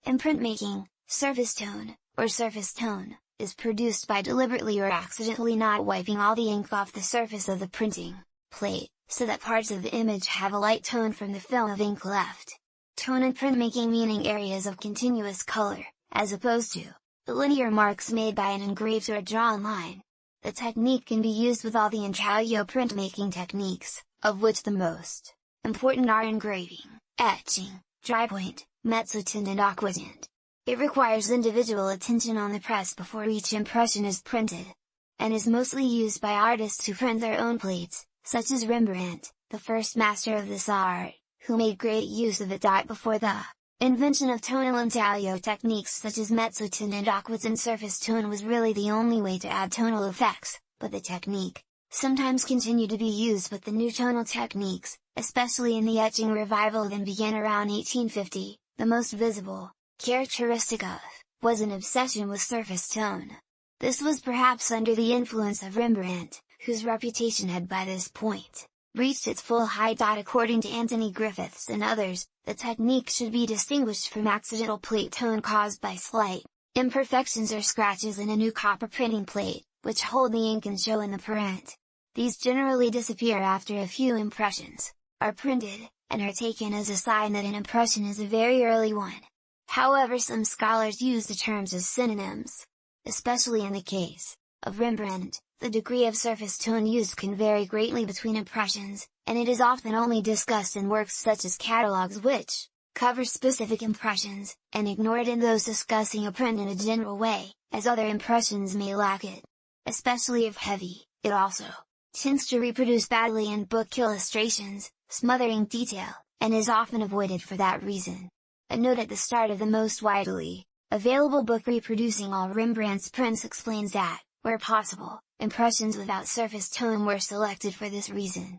In printmaking, surface tone, or surface tone, is produced by deliberately or accidentally not wiping all the ink off the surface of the printing plate, so that parts of the image have a light tone from the film of ink left. Tone in printmaking meaning areas of continuous color, as opposed to the linear marks made by an engraved or drawn line. The technique can be used with all the intaglio printmaking techniques, of which the most important are engraving, etching, drypoint, mezzotint and aquatint. It requires individual attention on the press before each impression is printed, and is mostly used by artists who print their own plates, such as Rembrandt, the first master of this art, who made great use of it. Before the invention of tonal intaglio techniques such as mezzotint and aquatint, surface tone was really the only way to add tonal effects, but the technique sometimes continued to be used with the new tonal techniques, especially in the etching revival that began around 1850. The most visible characteristic of was an obsession with surface tone. This was perhaps under the influence of Rembrandt, whose reputation had by this point reached its full height. According to Anthony Griffiths and others, the technique should be distinguished from accidental plate tone caused by slight imperfections or scratches in a new copper printing plate, which hold the ink and show in the print. These generally disappear after a few impressions are printed, and are taken as a sign that an impression is a very early one. However, some scholars use the terms as synonyms. Especially in the case of Rembrandt, the degree of surface tone used can vary greatly between impressions, and it is often only discussed in works such as catalogues which cover specific impressions, and ignore it in those discussing a print in a general way, as other impressions may lack it. Especially if heavy, it also tends to reproduce badly in book illustrations, smothering detail, and is often avoided for that reason. A note at the start of the most widely available book reproducing all Rembrandt's prints explains that, where possible, impressions without surface tone were selected for this reason.